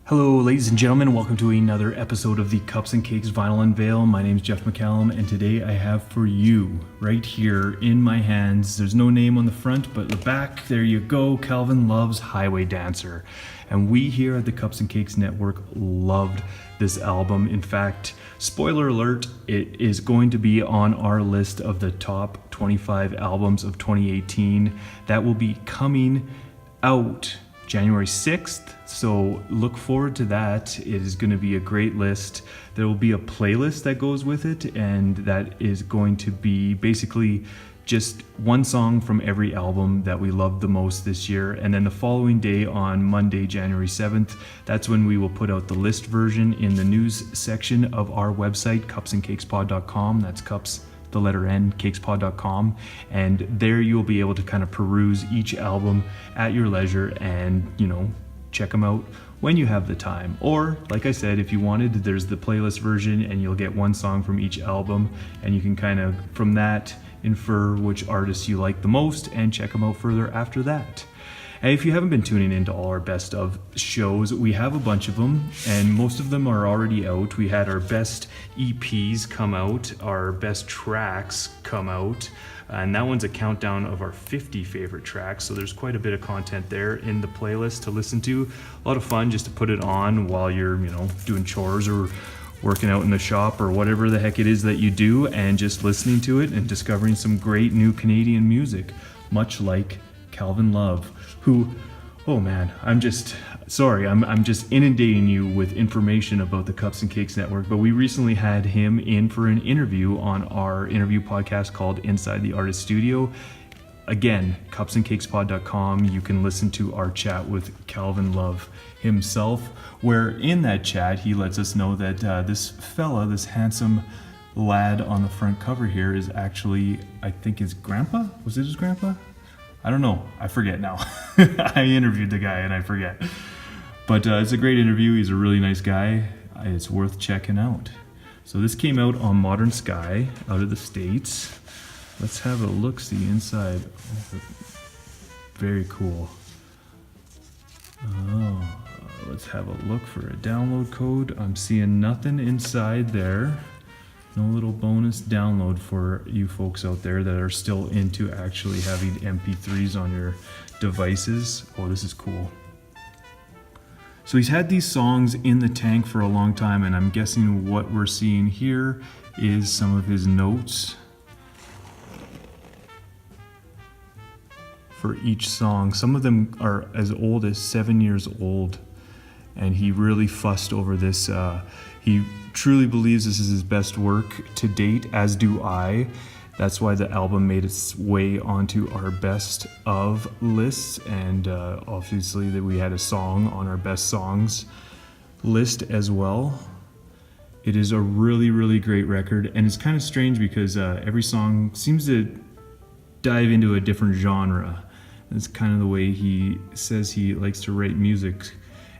Hello, ladies and gentlemen. Welcome to another episode of the Cups and Cakes Vinyl Unveil. My name is Jeff McCallum, and today I have for you, right here in my hands, there's no name on the front, but the back, there you go, Calvin Love's Highway Dancer. And we here at the Cups and Cakes Network loved this album. In fact, spoiler alert, it is going to be on our list of the top 25 albums of 2018. That will be coming out January 6th, so look forward to that. It is going to be a great list. There will be a playlist that goes with it, and that is going to be basically just one song from every album that we loved the most this year. And then the following day, on Monday, January 7th, that's when we will put out the list version in the news section of our website, cupsandcakespod.com. That's cups, the letter N, cakespod.com, and there you'll be able to kind of peruse each album at your leisure and, check them out when you have the time. Or, like I said, if you wanted, there's the playlist version, and you'll get one song from each album, and you can kind of, from that, infer which artists you like the most and check them out further after that. And if you haven't been tuning into all our best of shows, we have a bunch of them, and most of them are already out. We had our best EPs come out, our best tracks come out, and that one's a countdown of our 50 favorite tracks, so there's quite a bit of content there in the playlist to listen to. A lot of fun just to put it on while you're, doing chores or working out in the shop or whatever the heck it is that you do, and just listening to it and discovering some great new Canadian music, much like Calvin Love, who, oh man, I'm just inundating you with information about the Cups and Cakes Network, but we recently had him in for an interview on our interview podcast called Inside the Artist Studio. Again, cupsandcakespod.com, you can listen to our chat with Calvin Love himself, where in that chat he lets us know that this handsome lad on the front cover here is actually, I think, his grandpa? Was it his grandpa? I don't know. I forget now. I interviewed the guy and I forget. But it's a great interview. He's a really nice guy. It's worth checking out. So this came out on Modern Sky out of the States. Let's have a look-see inside. Oh, very cool. Oh, let's have a look for a download code. I'm seeing nothing inside there. No little bonus download for you folks out there that are still into actually having MP3s on your devices. Oh, this is cool. So he's had these songs in the tank for a long time, and I'm guessing what we're seeing here is some of his notes for each song. Some of them are as old as 7 years old, and he really fussed over this. He truly believes this is his best work to date, as do I. That's why the album made its way onto our best of lists, and obviously that we had a song on our best songs list as well. It is a really, really great record, and it's kind of strange because every song seems to dive into a different genre. That's kind of the way he says he likes to write music.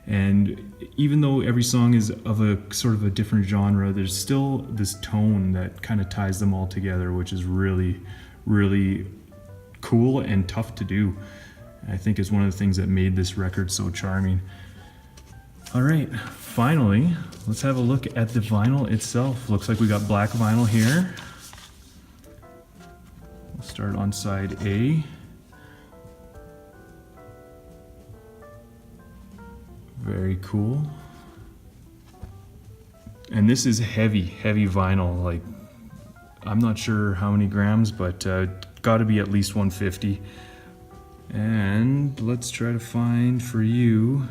And even though every song is of a sort of a different genre, there's still this tone that kind of ties them all together, which is really, really cool and tough to do. I think it's one of the things that made this record so charming. All right, finally, let's have a look at the vinyl itself. Looks like we got black vinyl here. We'll start on side A. Very cool. And this is heavy vinyl. Like, I'm not sure how many grams, but got to be at least 150. And let's try to find for you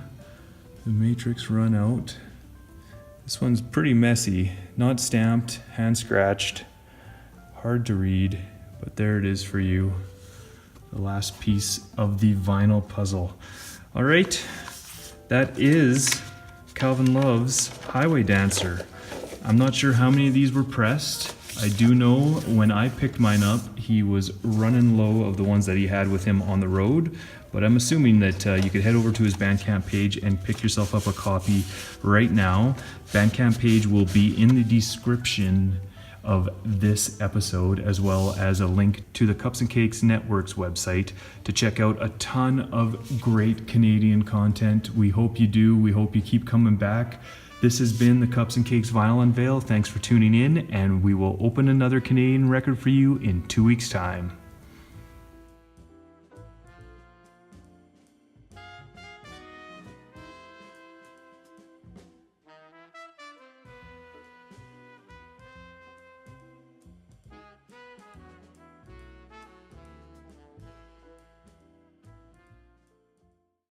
the Matrix Run Out. This one's pretty messy, not stamped, hand scratched, hard to read, but there it is for you. The last piece of the vinyl puzzle. All right. That is Calvin Love's Highway Dancer. I'm not sure how many of these were pressed. I do know when I picked mine up, he was running low of the ones that he had with him on the road, but I'm assuming that you could head over to his Bandcamp page and pick yourself up a copy right now. Bandcamp page will be in the description of this episode, as well as a link to the Cups and Cakes Network's website to check out a ton of great Canadian content. We hope you do. We hope you keep coming back. This has been the Cups and Cakes Vinyl Unveil. Thanks for tuning in, and we will open another Canadian record for you in 2 weeks' time.